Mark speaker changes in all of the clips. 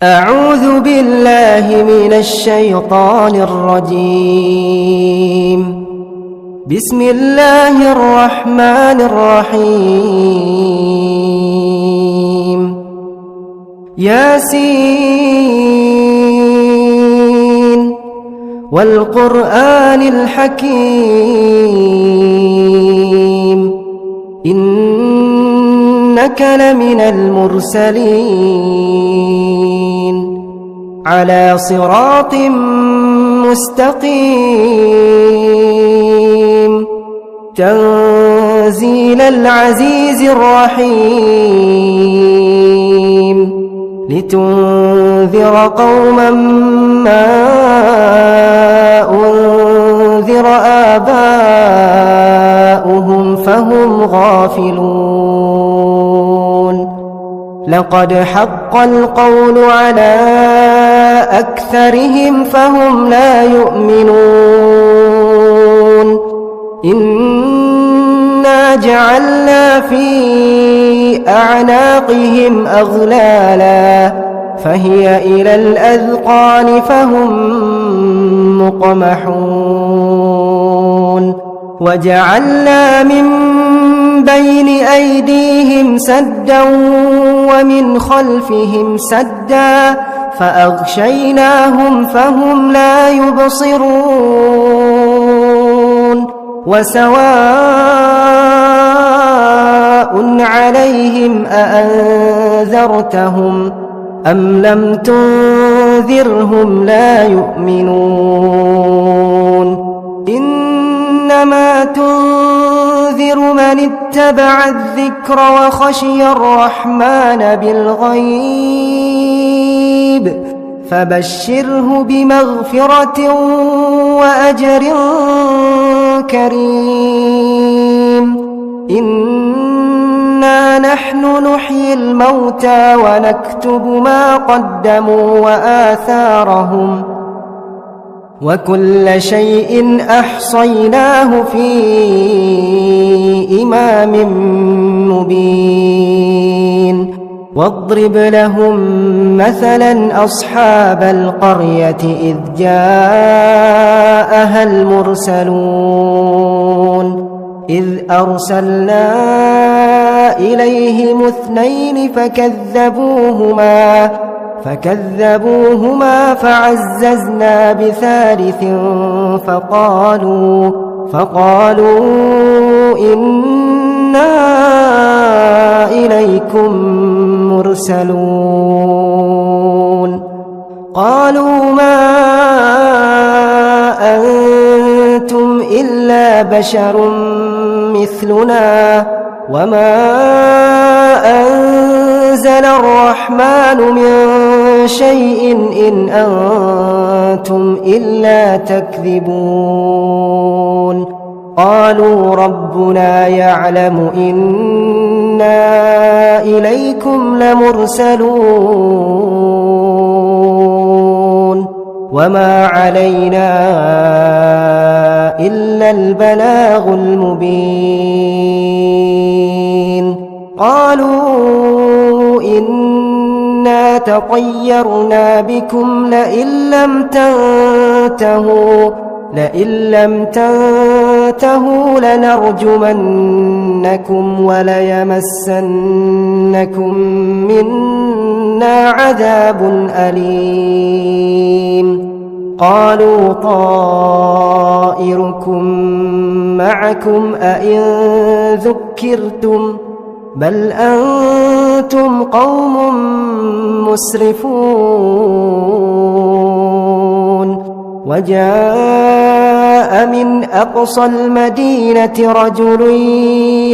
Speaker 1: أعوذ بالله من الشيطان الرجيم. بسم الله الرحمن الرحيم. ياسين والقرآن الحكيم إنك لمن المرسلين على صراط مستقيم تنزيل العزيز الرحيم لتنذر قوما ما أنذر آباؤهم فهم غافلون. لقد حق القول على أكثرهم فهم لا يؤمنون. إنا جعلنا في أعناقهم أغلالا فهي إلى الأذقان فهم مقمحون. وجعلنا من بين أيديهم سدا ومن خلفهم سدا فأغشيناهم فهم لا يبصرون. وسواء عليهم أأنذرتهم أم لم تنذرهم لا يؤمنون. إنما تنذر من اتبع الذكر وخشي الرحمن بالغيب فبشره بمغفرة وأجر كريم. إنا نحن نحيي الموتى ونكتب ما قدموا وآثارهم وكل شيء أحصيناه في إمام مبين. واضرب لهم مثلا أصحاب القرية إذ جاءها المرسلون إذ أرسلنا إليهم اثنين فكذبوهما فعززنا بثالث فقالوا إنا إليكم مرسلون. قالوا ما أنتم إلا بشر مثلنا وما أنزل الرحمن من شيء إن أنتم إلا تكذبون. قالوا ربنا يعلم إنا إليكم لمرسلون وما علينا إلا البلاغ المبين. قالوا إنا تطيرنا بكم لئن لم تنتهوا لنرجمنكم وليمسنكم منا عذاب أليم. قالوا طائركم معكم أئن ذكرتم بل أنتم قوم مسرفون. وجاء من أقصى المدينة رجل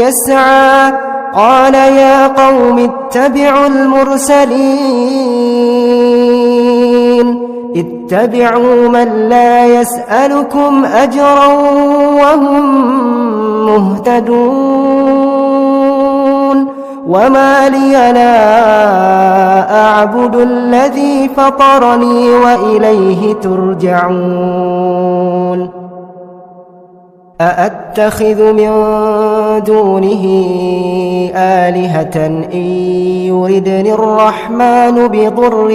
Speaker 1: يسعى قال يا قوم اتبعوا المرسلين اتبعوا من لا يسألكم أجرا وهم مهتدون. وما لي لا أعبد الذي فطرني وإليه ترجعون. أأتخذ من دونه آلهة إن يردني الرحمن بضر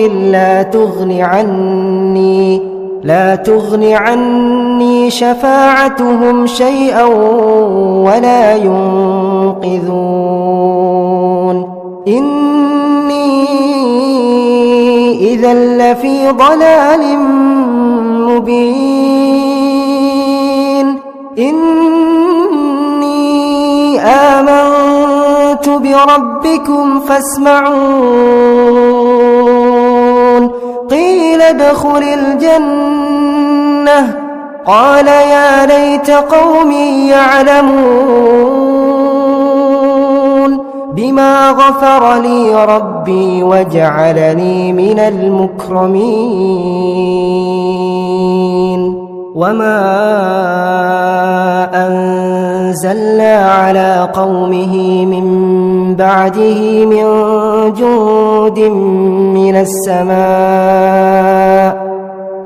Speaker 1: لا تغن عني شفاعتهم شيئا ولا ينقذون إني إذا لفي ضلال مبين إني آمنت بربكم فاسمعون قيل ادخل الجنة قال يا ليت قومي يعلمون بما غفر لي ربي وجعلني من المكرمين وما أنزلنا على قومه من بعده من جند من السماء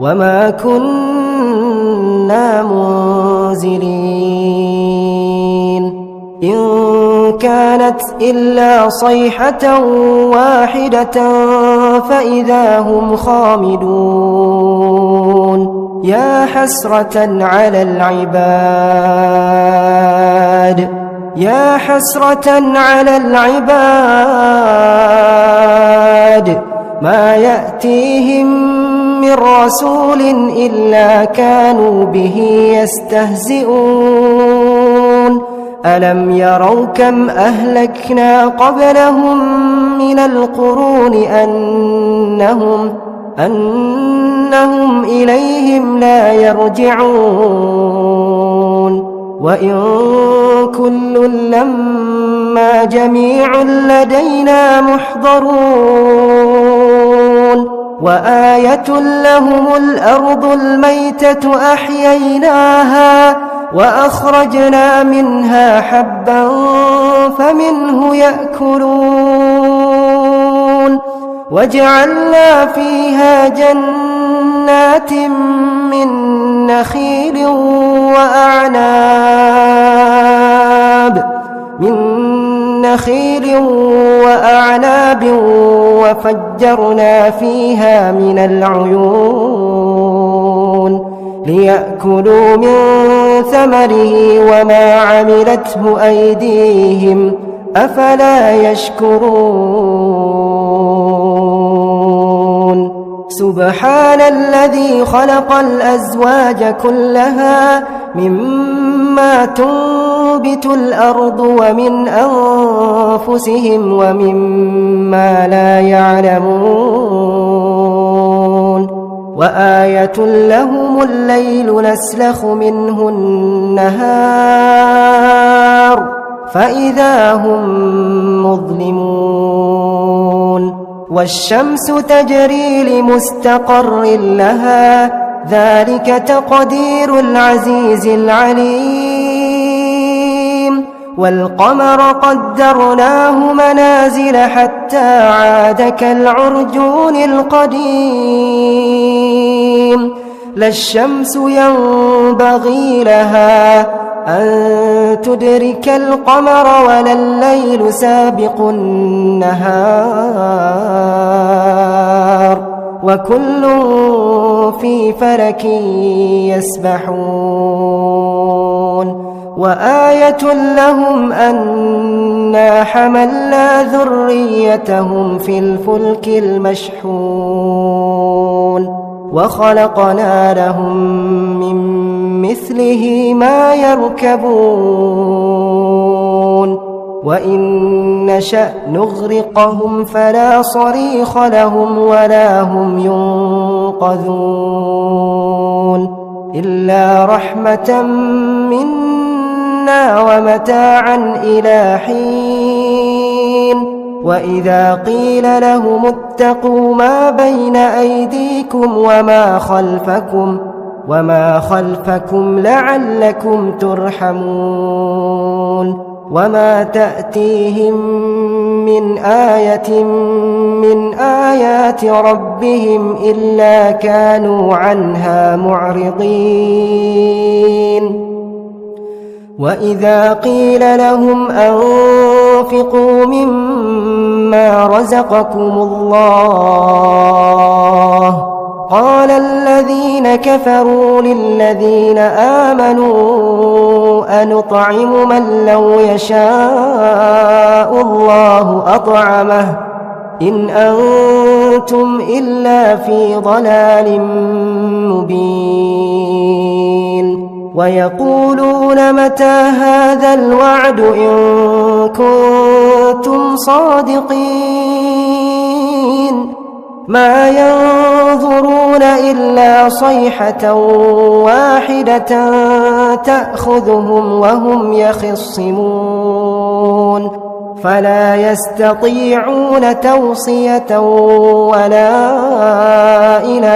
Speaker 1: وما كنا منزلين إن كانت إلا صيحة واحدة فإذا هم خامدون يا حسرة على العباد ما يأتيهم من رسول إلا كانوا به يستهزئون ألم يروا كم أهلكنا قبلهم من القرون أنهم إليهم لا يرجعون وإن كل لما جميع لدينا محضرون وآية لهم الأرض الميتة أحييناها وأخرجنا منها حبا فمنه يأكلون وجعلنا فيها جنات من نخيل وأعناب وفجرنا فيها من العيون ليأكلوا من ثمره وما عملته أيديهم أفلا يشكرون سبحان الذي خلق الأزواج كلها مما تنبت الأرض ومن أنفسهم ومما لا يعلمون وآية لهم الليل نسلخ منه النهار فإذا هم مظلمون والشمس تجري لمستقر لها ذلك تقدير العزيز العليم والقمر قدرناه منازل حتى عاد كالعرجون القديم لا الشمس ينبغي لها أن تدرك القمر ولا الليل سابق النهار وكل في فلك يسبحون وآية لهم أنا حملنا ذريتهم في الفلك المشحون وخلقنا لهم من مثله ما يركبون وإن نشأ نغرقهم فلا صريخ لهم ولا هم ينقذون إلا رحمة منا ومتاعا إلى حين وإذا قيل لهم اتقوا ما بين أيديكم وما خلفكم لعلكم ترحمون وما تأتيهم من آية من آيات ربهم إلا كانوا عنها معرضين وإذا قيل لهم أنفقوا مما رزقكم الله قال الذين كفروا للذين آمنوا أنطعم من لو يشاء الله أطعمه إن أنتم إلا في ضلال مبين ويقولون متى هذا الوعد إن كنتم صادقين ما ينظرون إلا صيحة واحدة تأخذهم وهم يخصمون فلا يستطيعون توصية ولا إلى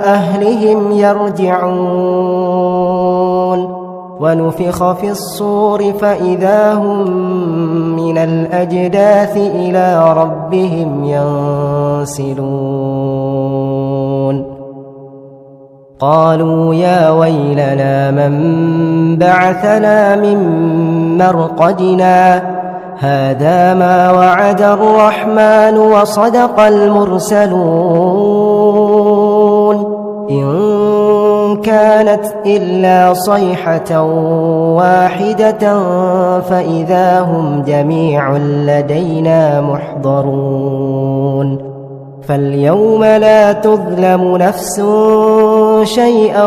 Speaker 1: أهلهم يرجعون ونفخ في الصور فإذا هم من الأجداث إلى ربهم ينسلون قالوا يا ويلنا من بعثنا من مرقدنا هذا ما وعد الرحمن وصدق المرسلون إن كانت إلا صيحة واحدة فإذا هم جميع لدينا محضرون فاليوم لا تظلم نفس شيئا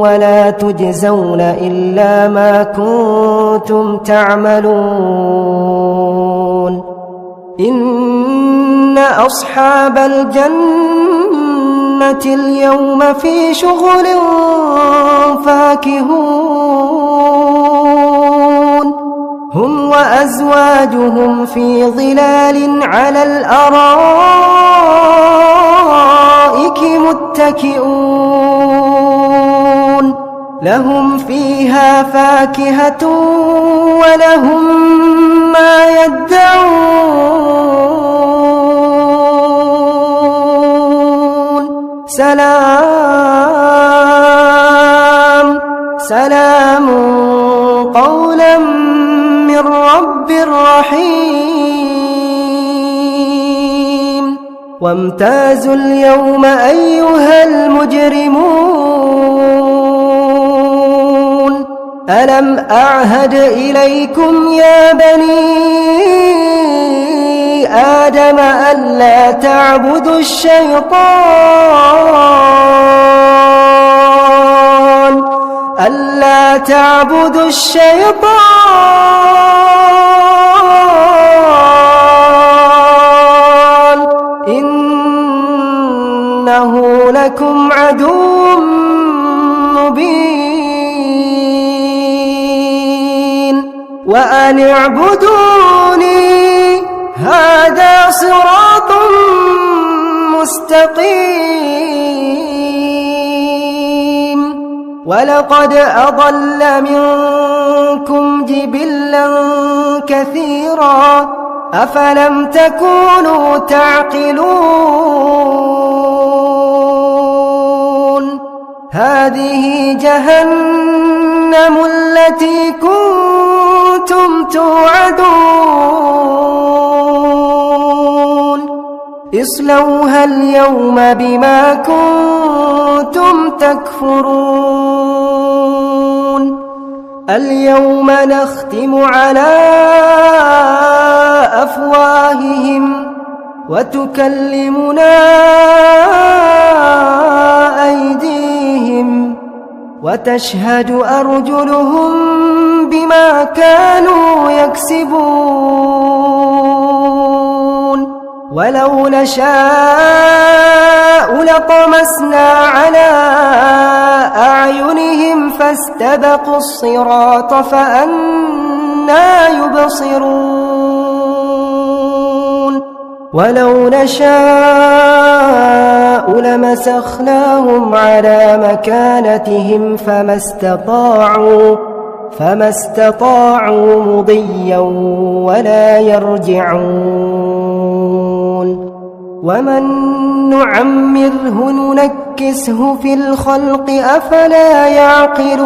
Speaker 1: ولا تجزون إلا ما كنتم تعملون إن أصحاب الجنة اليوم في شغل فاكهون هم وأزواجهم في ظلال على الأرائك متكئون لهم فيها فاكهة ولهم ما يدعون سلام سلام قولا من رب رحيم وامتازوا اليوم أيها المجرمون ألم أعهد إليكم يا بني آدم ألا تعبدوا الشيطان ألا تعبدوا الشيطان إنه لكم عدو مبين وأن اعبدوني هذا صراط مستقيم ولقد أضل منكم جبلا كثيرا أفلم تكونوا تعقلون هذه جهنم التي كنتم توعدون اصلوها اليوم بما كنتم تكفرون اليوم نختم على أفواههم وتكلمنا أيديهم وتشهد أرجلهم بما كانوا يكسبون ولو نشاء لطمسنا على أعينهم فاستبقوا الصراط فأنى يبصرون ولو نشاء لمسخناهم على مكانتهم فما استطاعوا مضيا ولا يرجعون ومن نعمره ننكسه في الخلق أفلا يعقلون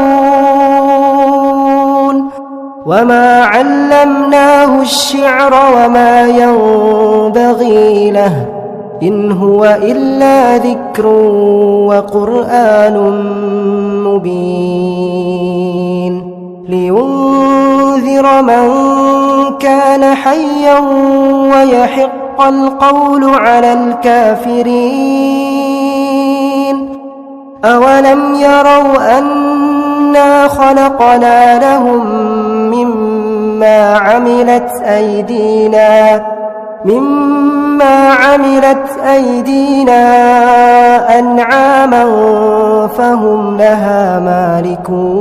Speaker 1: وما علمناه الشعر وما ينبغي له إن هو إلا ذكر وقرآن مبين لينذر من كان حيا ويحق القول على الكافرين أولم يروا أنا خلقنا لهم مما عملت أيدينا أنعاما فهم لها مالكون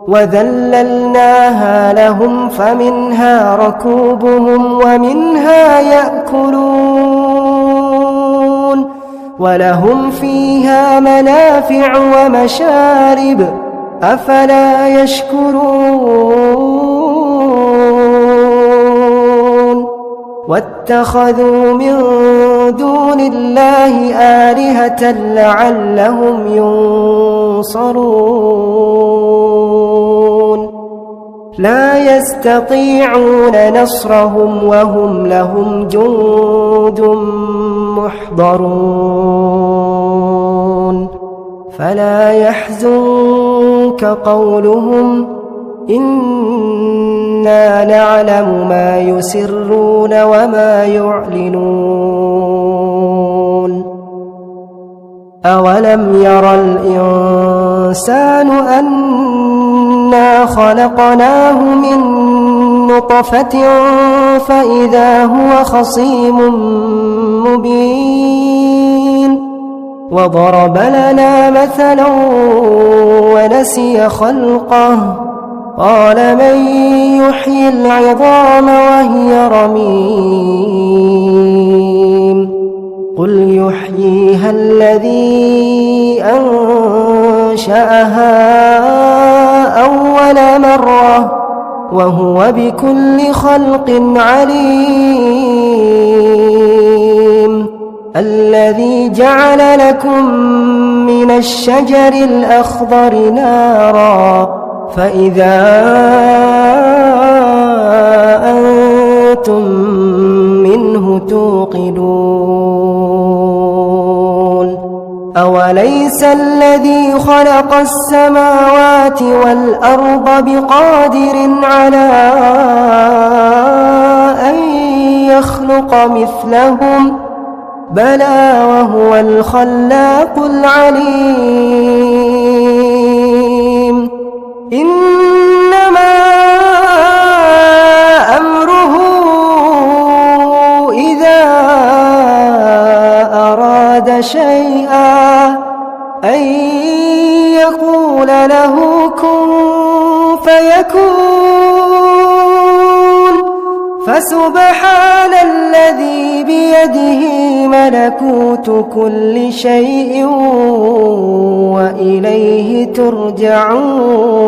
Speaker 1: وذللناها لهم فمنها ركوبهم ومنها يأكلون ولهم فيها منافع ومشارب أفلا يشكرون واتخذوا من دون الله آلهة لعلهم ينصرون لا يستطيعون نصرهم وهم لهم جند محضرون فلا يحزنك قولهم إنا نعلم ما يسرون وما يعلنون أولم ير الإنسان أنا خلقناه من نطفة فإذا هو خصيم مبين وضرب لنا مثلا ونسي خلقه قال من يحيي العظام وهي رميم قل يحييها الذي أنشأها أول مرة وهو بكل خلق عليم الذي جعل لكم من الشجر الأخضر نارا فإذا أنتم منه توقدون أوليس الذي خلق السماوات والأرض بقادر على أن يخلق مثلهم بلى وهو الخلاق العليم إنما أمره إذا أراد شيئا أن يقول له كن فيكون فسبحان الذي بيده ملكوت كل شيء وإليه ترجعون